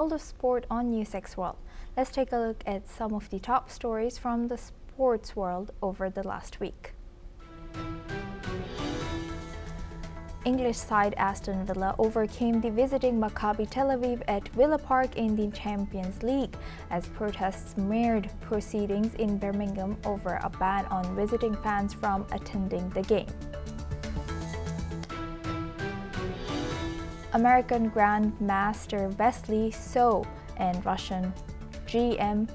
World of sport on NewsX World. Let's take a look at some of the top stories from the sports world over the last week. English side Aston Villa overcame the visiting Maccabi Tel Aviv at Villa Park in the Champions League as protests marred proceedings in Birmingham over a ban on visiting fans from attending the game. American Grandmaster Wesley So and Russian GM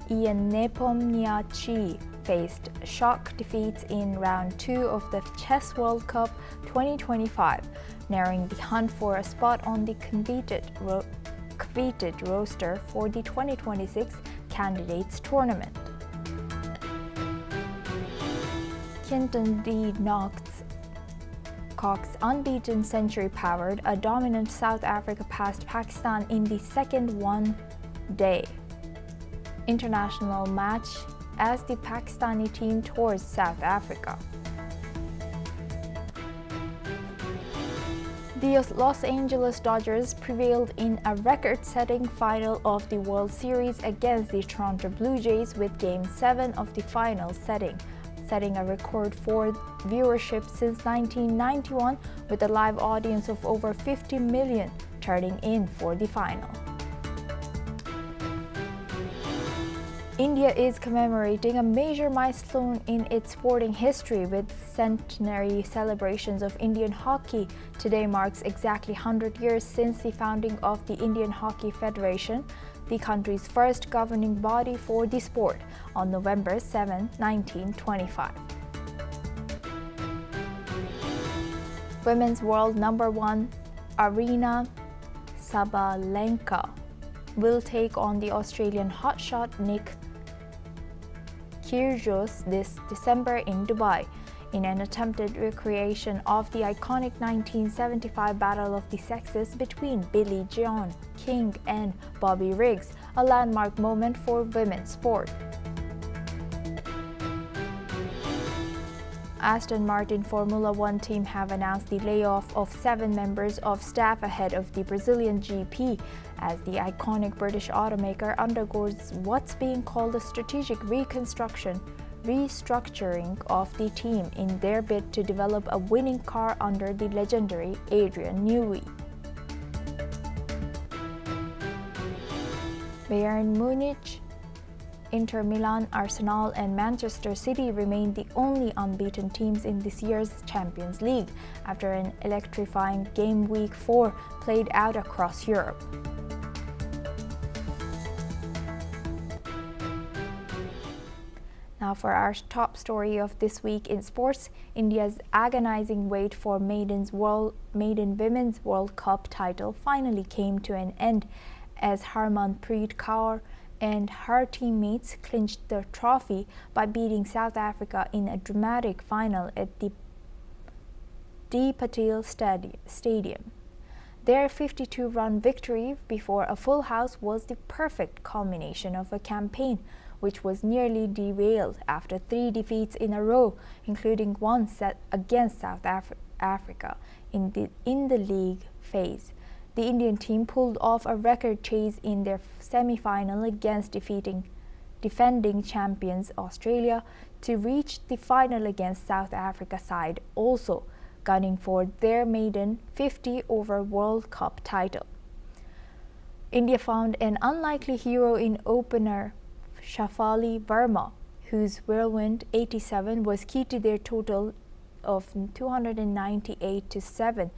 Ian Nepomniachtchi faced shock defeats in round 2 of the Chess World Cup 2025, narrowing the hunt for a spot on the coveted roster for the 2026 Candidates Tournament. Quinton de Kock's unbeaten century powered a dominant South Africa past Pakistan in the second one-day international match as the Pakistani team tours South Africa. The Los Angeles Dodgers prevailed in a record-setting final of the World Series against the Toronto Blue Jays with Game 7 of the final setting a record for viewership since 1991 with a live audience of over 50 million turning in for the final. India is commemorating a major milestone in its sporting history with centenary celebrations of Indian hockey. Today marks exactly 100 years since the founding of the Indian Hockey Federation, the country's first governing body for the sport, on November 7, 1925. Women's world number 1 Aryna Sabalenka will take on the Australian hotshot Nick Kyrgios this December in Dubai, in an attempted recreation of the iconic 1975 Battle of the Sexes between Billie Jean King and Bobby Riggs, a landmark moment for women's sport. Aston Martin Formula One team have announced the layoff of 7 members of staff ahead of the Brazilian GP, as the iconic British automaker undergoes what's being called a strategic restructuring of the team in their bid to develop a winning car under the legendary Adrian Newey. Bayern Munich, Inter Milan, Arsenal and Manchester City remain the only unbeaten teams in this year's Champions League after an electrifying game week 4 played out across Europe. Now for our top story of this week in sports, India's agonizing wait for maiden women's World Cup title finally came to an end as Harmanpreet Kaur and her teammates clinched the trophy by beating South Africa in a dramatic final at the DY Patil Stadium. Their 52-run victory before a full house was the perfect culmination of a campaign which was nearly derailed after 3 defeats in a row, including one set against South Africa in the league phase. The Indian team pulled off a record chase in their semi-final against defending champions Australia to reach the final against South Africa side, also gunning for their maiden 50-over World Cup title. India found an unlikely hero in opener Shafali Verma, whose whirlwind 87 was key to their total of 298-7,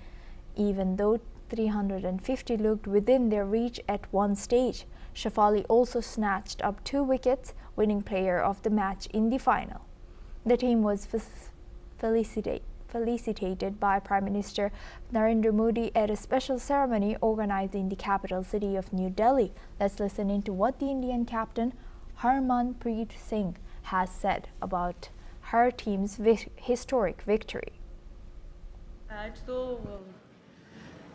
even though 350 looked within their reach at one stage. Shafali also snatched up 2 wickets, winning player of the match in the final. The team was felicitated by Prime Minister Narendra Modi at a special ceremony organized in the capital city of New Delhi. Let's listen into what the Indian captain Harmanpreet Singh has said about her team's historic victory. Match तो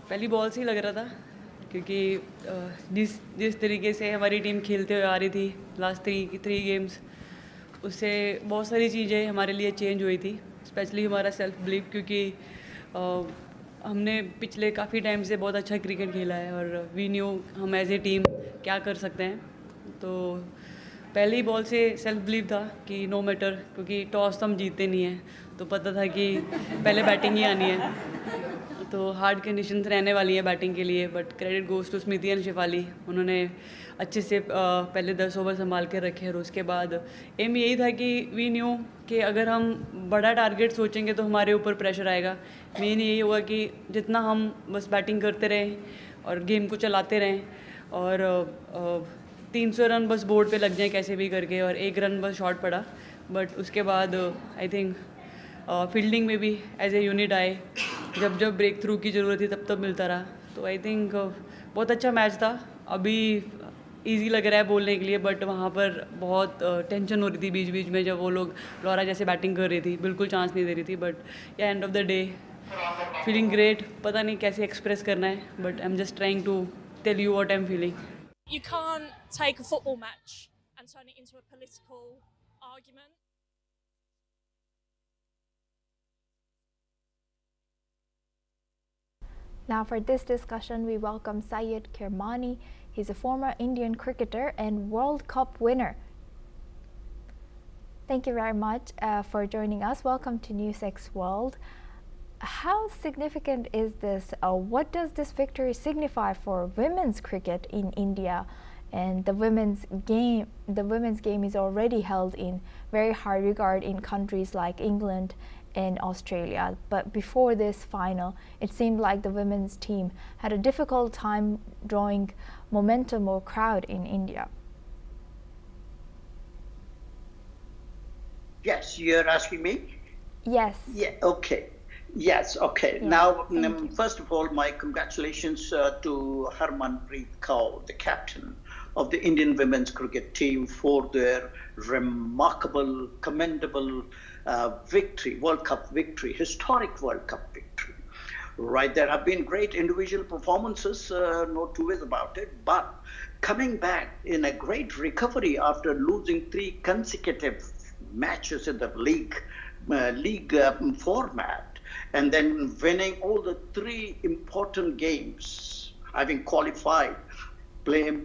पहली ball से ही लग रहा था क्योंकि जिस तरीके से हमारी टीम खेलते हुए आ रही थी लास्ट 3 गेम्स, उससे बहुत सारी चीज़ें हमारे लिए चेंज हुई थी, स्पेशली हमारा सेल्फ बिलीव, क्योंकि हमने पिछले काफ़ी टाइम से बहुत अच्छा क्रिकेट खेला है और वी न्यू हम एज ए टीम क्या कर सकते हैं। तो पहली बॉल से सेल्फ बिलीव था कि नो मैटर, क्योंकि टॉस तो हम जीतते नहीं हैं, तो पता था कि पहले बैटिंग ही आनी है। तो हार्ड कंडीशंस रहने वाली हैं बैटिंग के लिए, but credit goes to Smriti and Shafali. उन्होंने अच्छे से पहले 10 ओवर संभाल के रखे और उसके बाद एम यही था कि वी न्यू कि अगर हम बड़ा टारगेट सोचेंगे तो हमारे ऊपर प्रेशर आएगा। मेन यही होगा कि जितना हम बस बैटिंग करते रहें और गेम को चलाते रहें और 300 रन बस बोर्ड पे लग जाएं कैसे भी करके, और 1 रन बस शॉर्ट पड़ा। बट उसके बाद आई थिंक फील्डिंग में भी एज ए यूनिट आए, जब जब ब्रेक थ्रू की ज़रूरत थी तब तब मिलता रहा। तो आई थिंक बहुत अच्छा मैच था। अभी इजी लग रहा है बोलने के लिए, बट वहाँ पर बहुत टेंशन हो रही थी बीच बीच में, जब वो लोग लॉरा जैसे बैटिंग कर रही थी, बिल्कुल चांस नहीं दे रही थी। But yeah end of the day feeling great. पता नहीं कैसे एक्सप्रेस करना है, but I am just trying to tell you what I am feeling. You can't take a football match and turn it into a political argument. Now for this discussion, we welcome Syed Kirmani. He's a former Indian cricketer and World Cup winner. Thank you very much for joining us. Welcome to NewsX World. How significant is this? What does this victory signify for women's cricket in India? And the women's game is already held in very high regard in countries like England and Australia. But before this final, it seemed like the women's team had a difficult time drawing momentum or crowd in India. Yes, you're asking me? Yes. Yeah, okay. Yes, okay. Yes, Now, thank you. first of all, my congratulations to Harmanpreet Kaur, the captain of the Indian women's cricket team, for their remarkable, commendable victory, World Cup victory, historic World Cup victory. Right, there have been great individual performances, no two ways about it, but coming back in a great recovery after losing 3 consecutive matches in the league format, and then winning all the 3 important games, having qualified,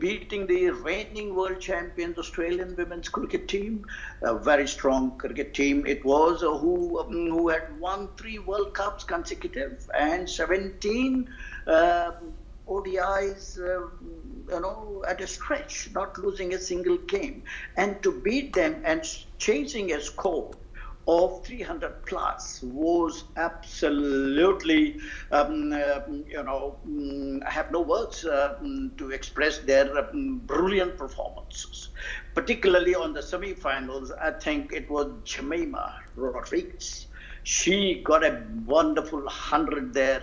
beating the reigning world champions Australian women's cricket team, a very strong cricket team it was, who had won 3 World Cups consecutive and 17 ODIs, at a stretch, not losing a single game, and to beat them and chasing a score of 300 plus was absolutely, I have no words to express their brilliant performances. Particularly on the semi-finals, I think it was Jemima Rodriguez. She got a wonderful 100 there,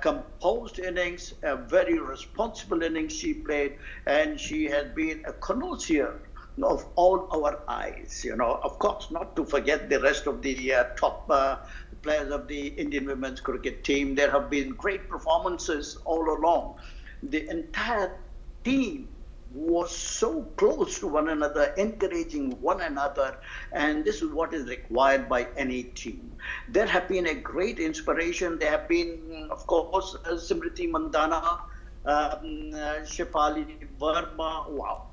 composed innings, a very responsible innings she played, and she has been a connoisseur of all our eyes. Of course, not to forget the rest of the top players of the Indian women's cricket team. There have been great performances all along. The entire team was so close to one another, encouraging one another, and this is what is required by any team. There have been a great inspiration. There have been, of course, Simriti Mandana, Shafali Verma, wow,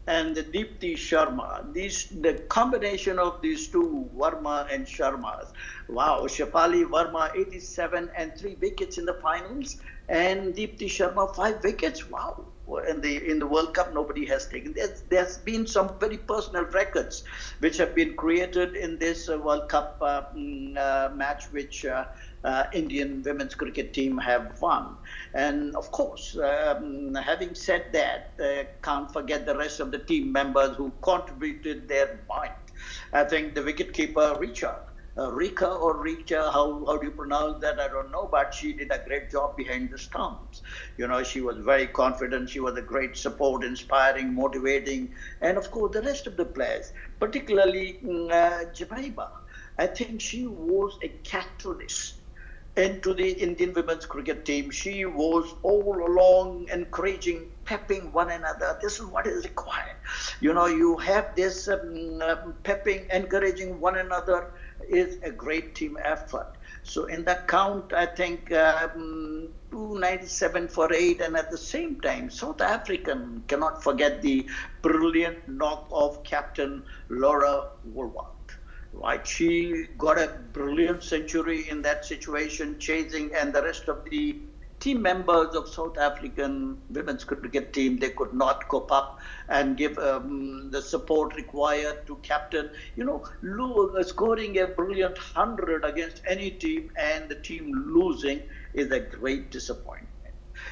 and Deepti Sharma. The combination of these two, Verma and Sharmas, wow. Shafali Verma 87 and 3 wickets in the finals, and Deepti Sharma 5 wickets. Wow. In the World Cup, nobody has taken. There's been some very personal records which have been created in this World Cup match, which Indian women's cricket team have won. And of course, having said that, can't forget the rest of the team members who contributed their mind. I think the wicketkeeper Rika or Richa, how do you pronounce that? I don't know, but she did a great job behind the stumps. She was very confident. She was a great support, inspiring, motivating, and of course the rest of the players, particularly Jemima. I think she was a catalyst into the Indian women's cricket team. She was all along encouraging, pepping one another. This is what is required. You have this pepping, encouraging one another is a great team effort. So in that count, I think 297 for 8, and at the same time, South African cannot forget the brilliant knock of captain Laura Woolworth. Right, she got a brilliant century in that situation, chasing, and the rest of the team members of South African women's cricket team, they could not cope up and give the support required to captain. Scoring a brilliant 100 against any team and the team losing is a great disappointment.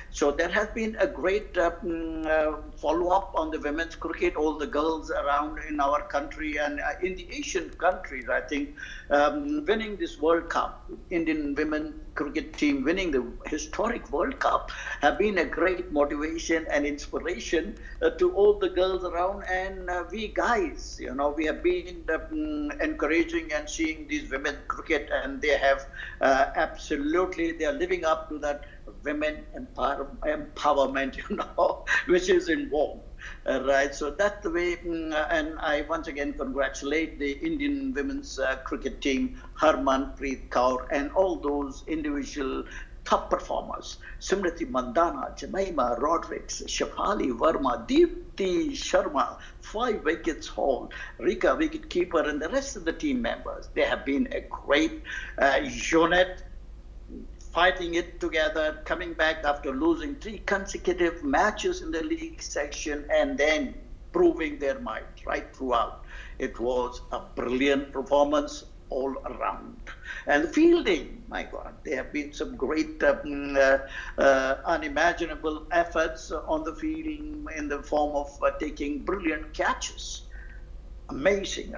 So there has been a great follow-up on the women's cricket, all the girls around in our country and in the Asian countries, I think, winning this World Cup, Indian women cricket team winning the historic World Cup have been a great motivation and inspiration to all the girls around. And we guys, we have been encouraging and seeing these women cricket, and they have they are living up to that women empowerment, which is involved. Right, so that's the way, and I once again congratulate the Indian women's cricket team, Harmanpreet Kaur, and all those individual top performers, Simriti Mandana, Jemima Rodrigues, Shafali Verma, Deepti Sharma, 5 wickets haul, Rika wicketkeeper, and the rest of the team members. They have been a great unit, fighting it together, coming back after losing 3 consecutive matches in the league section, and then proving their might right throughout. It was a brilliant performance all around. And the fielding, my God, there have been some great unimaginable efforts on the field in the form of taking brilliant catches. Amazing,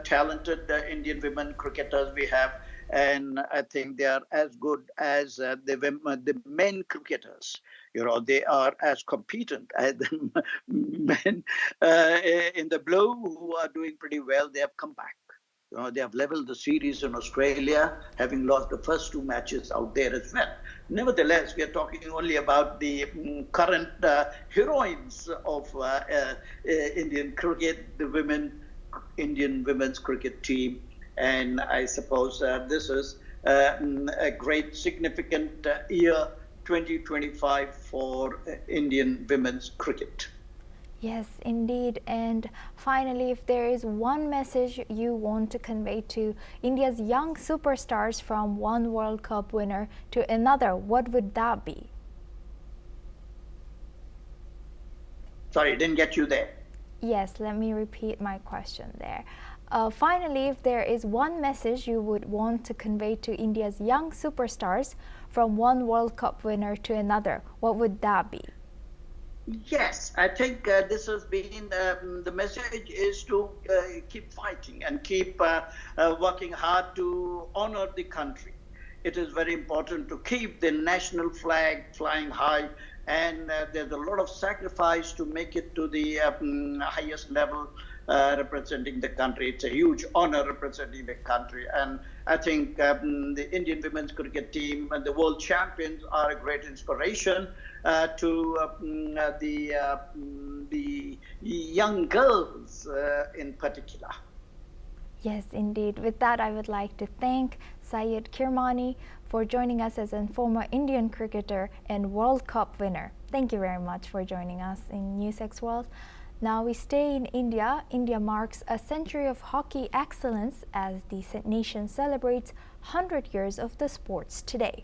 talented Indian women cricketers we have. And I think they are as good as the men cricketers. They are as competent as the men in the blue, who are doing pretty well. They have come back. They have leveled the series in Australia, having lost the first 2 matches out there as well. Nevertheless, we are talking only about the current heroines of Indian cricket, the Indian women's cricket team. And I suppose this is a great significant year 2025 for Indian women's cricket. Yes, indeed. And finally, if there is one message you want to convey to India's young superstars from one World Cup winner to another, what would that be? Sorry, didn't get you there. Yes, let me repeat my question there. Finally, if there is one message you would want to convey to India's young superstars from one World Cup winner to another, what would that be? Yes, I think this has been the message is to keep fighting and keep working hard to honor the country. It is very important to keep the national flag flying high, and there's a lot of sacrifice to make it to the highest level representing the country. It's a huge honor representing the country, and I think the Indian women's cricket team and the world champions are a great inspiration to the young girls in particular. Yes, indeed. With that, I would like to thank Syed Kirmani for joining us as a former Indian cricketer and World Cup winner. Thank you very much for joining us in NewsX World. Now we stay in India. India marks a century of hockey excellence as the nation celebrates 100 years of the sports today.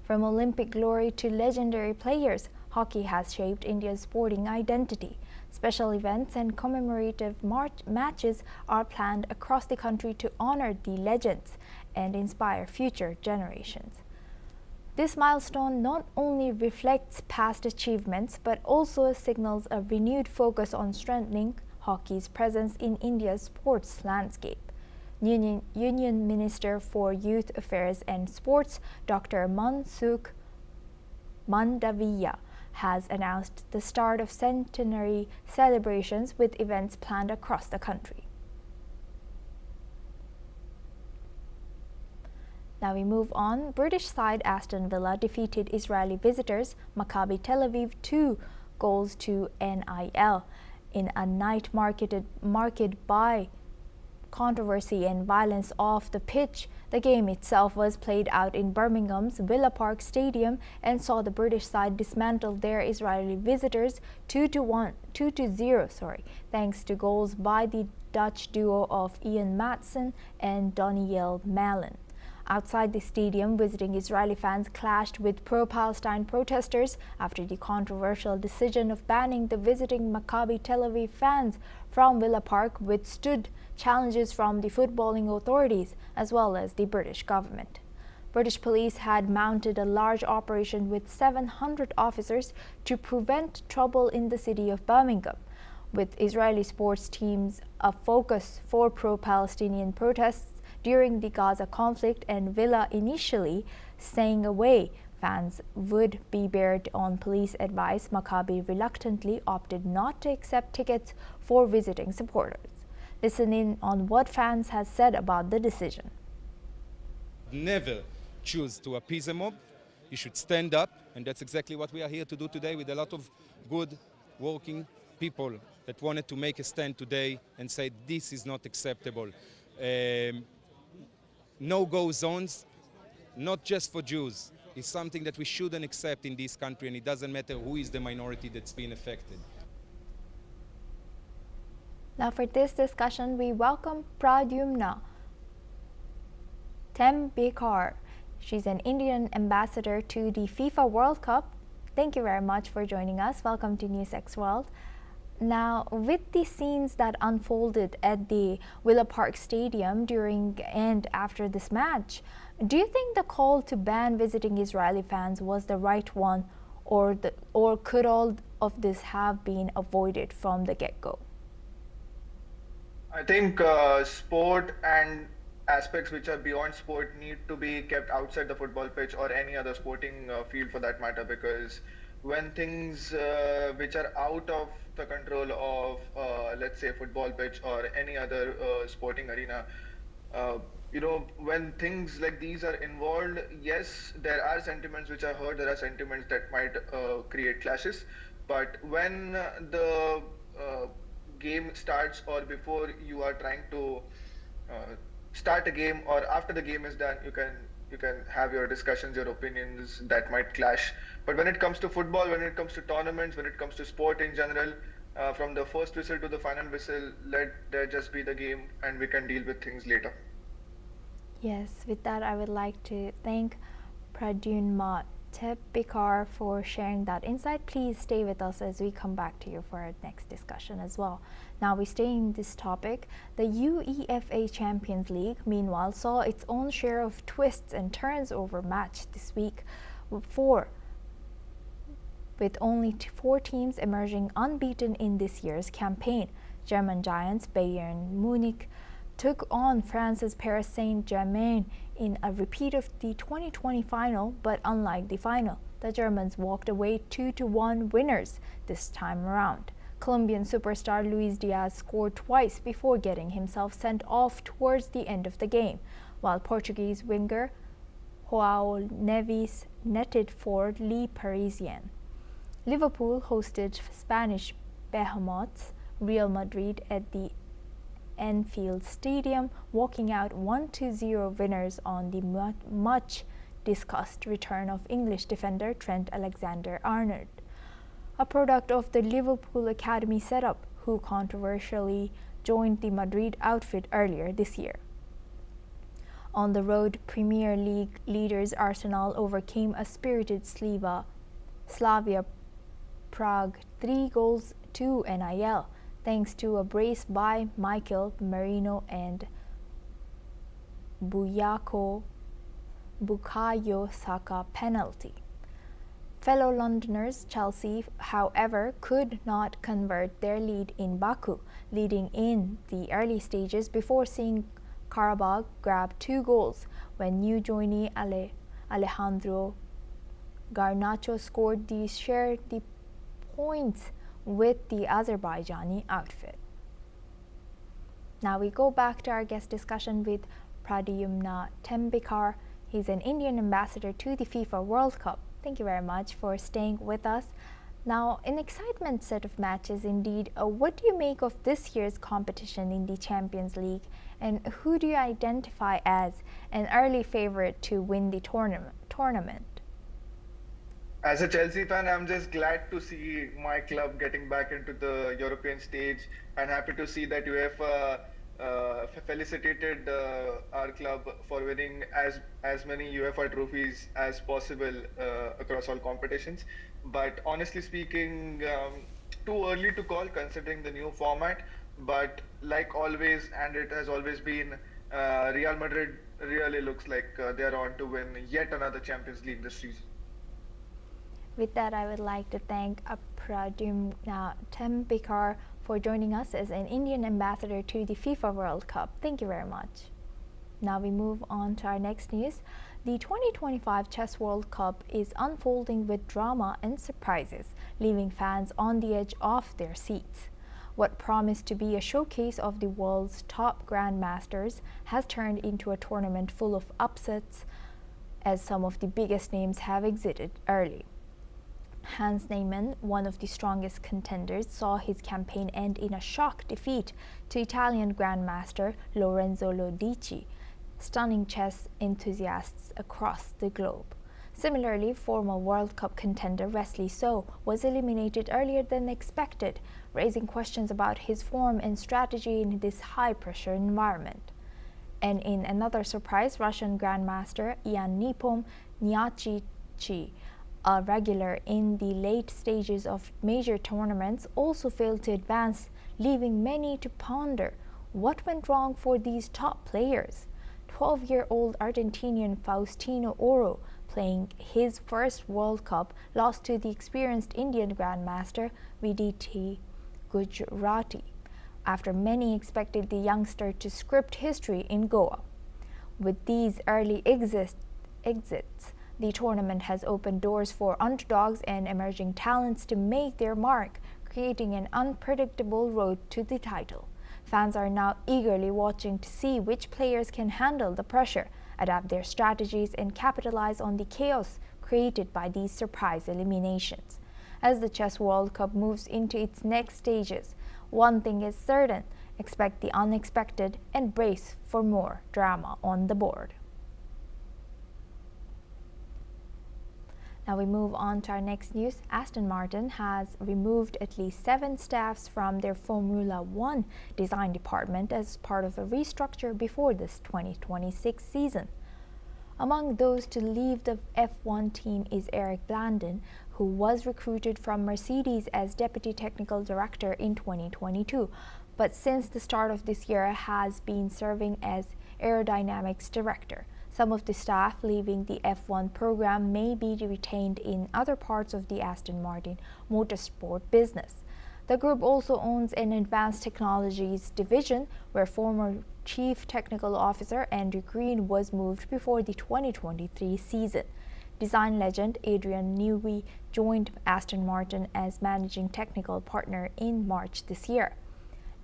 From Olympic glory to legendary players, hockey has shaped India's sporting identity. Special events and commemorative matches are planned across the country to honor the legends and inspire future generations. This milestone not only reflects past achievements but also signals a renewed focus on strengthening hockey's presence in India's sports landscape. Union Minister for Youth Affairs and Sports, Dr. Mansukh Mandaviya, has announced the start of centenary celebrations with events planned across the country. Now we move on. British side Aston Villa defeated Israeli visitors Maccabi Tel Aviv 2-0 in a night marked by controversy and violence off the pitch. The game itself was played out in Birmingham's Villa Park Stadium and saw the British side dismantle their Israeli visitors 2-0, thanks to goals by the Dutch duo of Ian Maatsen and Daniel Malen. Outside the stadium, visiting Israeli fans clashed with pro-Palestine protesters after the controversial decision of banning the visiting Maccabi Tel Aviv fans from Villa Park withstood challenges from the footballing authorities as well as the British government. British police had mounted a large operation with 700 officers to prevent trouble in the city of Birmingham, with Israeli sports teams a focus for pro-Palestinian protests during the Gaza conflict and Villa initially staying away. Fans would be barred on police advice. Maccabi reluctantly opted not to accept tickets for visiting supporters. Listen in on what fans have said about the decision. Never choose to appease a mob. You should stand up, and that's exactly what we are here to do today with a lot of good working people that wanted to make a stand today and say this is not acceptable. No-go zones, not just for Jews, is something that we shouldn't accept in this country, and it doesn't matter who is the minority that's been affected. Now for this discussion, we welcome Pradyumna Tembikar. She's an Indian ambassador to the FIFA World Cup. Thank you very much for joining us. Welcome to NewsX World. Now, with the scenes that unfolded at the Villa Park Stadium during and after this match, do you think the call to ban visiting Israeli fans was the right one, or could all of this have been avoided from the get-go? I think sport and aspects which are beyond sport need to be kept outside the football pitch or any other sporting field for that matter, because when things which are out of the control of let's say football pitch or any other sporting arena, when things like these are involved, yes, there are sentiments which are heard, there are sentiments that might create clashes, but when the game starts or before you are trying to start a game or after the game is done, you can have your discussions, your opinions that might clash. But when it comes to football, when it comes to tournaments, when it comes to sport in general, from the first whistle to the final whistle, let there just be the game and we can deal with things later. Yes, with that I would like to thank Pradyumna Tembikar for sharing that insight. Please stay with us as we come back to you for our next discussion as well. Now we stay in this topic. The UEFA Champions League, meanwhile, saw its own share of twists and turns over match this week, with only 4 teams emerging unbeaten in this year's campaign. German giants Bayern Munich took on France's Paris Saint-Germain in a repeat of the 2020 final, but unlike the final, the Germans walked away 2-1 winners this time around. Colombian superstar Luis Diaz scored twice before getting himself sent off towards the end of the game, while Portuguese winger João Neves netted for Le Parisien. Liverpool hosted Spanish behemoths Real Madrid at the Anfield Stadium, walking out 1-0 winners on the much-discussed return of English defender Trent Alexander-Arnold, a product of the Liverpool Academy setup, who controversially joined the Madrid outfit earlier this year. On the road, Premier League leaders Arsenal overcame a spirited Slavia Prague 3-0 thanks to a brace by Michael Merino and Bukayo Saka penalty. Fellow Londoners Chelsea, however, could not convert their lead in Baku, leading in the early stages before seeing Karabakh grab 2 goals when new joinee Alejandro Garnacho scored the points with the Azerbaijani outfit. Now we go back to our guest discussion with Pradyumna Tembikar. He's an Indian ambassador to the FIFA World Cup. Thank you very much for staying with us. Now, an excitement set of matches indeed. What do you make of this year's competition in the Champions League, and who do you identify as an early favorite to win the tournament? As a Chelsea fan, I'm just glad to see my club getting back into the European stage, and happy to see that UEFA felicitated our club for winning as many UEFA trophies as possible across all competitions. But honestly speaking, too early to call considering the new format. But like always, and it has always been, Real Madrid really looks like they're on to win yet another Champions League this season. With that, I would like to thank Pradyumna Tempikar for joining us as an Indian ambassador to the FIFA World Cup. Thank you very much. Now we move on to our next news. The 2025 Chess World Cup is unfolding with drama and surprises, leaving fans on the edge of their seats. What promised to be a showcase of the world's top grandmasters has turned into a tournament full of upsets, as some of the biggest names have exited early. Hans Niemann, one of the strongest contenders, saw his campaign end in a shock defeat to Italian Grandmaster Lorenzo Lodici, stunning chess enthusiasts across the globe. Similarly, former World Cup contender Wesley So was eliminated earlier than expected, raising questions about his form and strategy in this high-pressure environment. And in another surprise, Russian Grandmaster Ian Nepomniachtchi, a regular in the late stages of major tournaments, also failed to advance, leaving many to ponder what went wrong for these top players. 12-year-old Argentinian Faustino Oro, playing his first World Cup, lost to the experienced Indian Grandmaster Viditi Gujrati, after many expected the youngster to script history in Goa. With these early exits, the tournament has opened doors for underdogs and emerging talents to make their mark, creating an unpredictable road to the title. Fans are now eagerly watching to see which players can handle the pressure, adapt their strategies, and capitalize on the chaos created by these surprise eliminations. As the Chess World Cup moves into its next stages, one thing is certain: expect the unexpected and brace for more drama on the board. Now we move on to our next news. Aston Martin has removed at least 7 staffs from their Formula One design department as part of a restructure before this 2026 season. Among those to leave the F1 team is Eric Blandon, who was recruited from Mercedes as Deputy Technical Director in 2022, but since the start of this year has been serving as Aerodynamics Director. Some of the staff leaving the F1 program may be retained in other parts of the Aston Martin motorsport business. The group also owns an advanced technologies division where former Chief Technical Officer Andrew Green was moved before the 2023 season. Design legend Adrian Newey joined Aston Martin as managing technical partner in March this year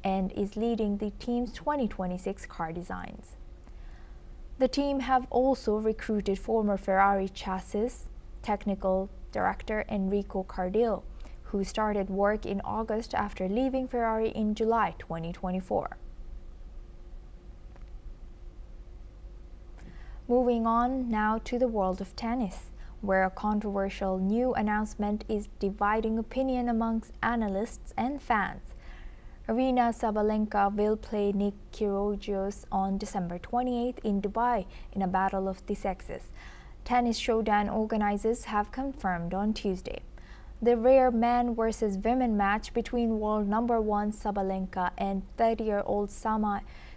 and is leading the team's 2026 car designs. The team have also recruited former Ferrari chassis technical director Enrico Cardillo, who started work in August after leaving Ferrari in July 2024. Moving on now to the world of tennis, where a controversial new announcement is dividing opinion amongst analysts and fans. Aryna Sabalenka will play Nick Kyrgios on December 28th in Dubai in a battle of the sexes. Tennis Showdown organizers have confirmed on Tuesday. The rare man versus women match between world number 1 Sabalenka and 30-year-old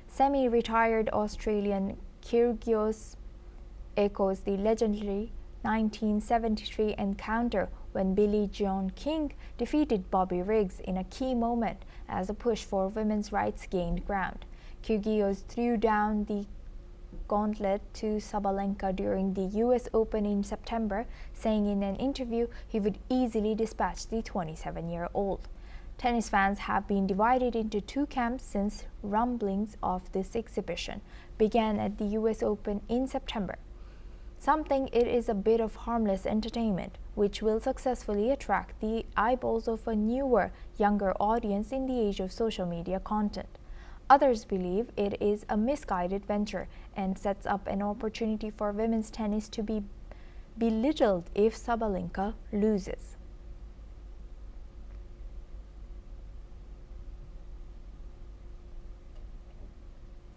semi-retired Australian Kyrgios echoes the legendary 1973 encounter when Billie Jean King defeated Bobby Riggs in a key moment as the push for women's rights gained ground. Kyrgios threw down the gauntlet to Sabalenka during the US Open in September, saying in an interview he would easily dispatch the 27-year-old. Tennis fans have been divided into 2 camps since rumblings of this exhibition began at the US Open in September. Some think it is a bit of harmless entertainment, which will successfully attract the eyeballs of a newer, younger audience in the age of social media content. Others believe it is a misguided venture and sets up an opportunity for women's tennis to be belittled if Sabalenka loses.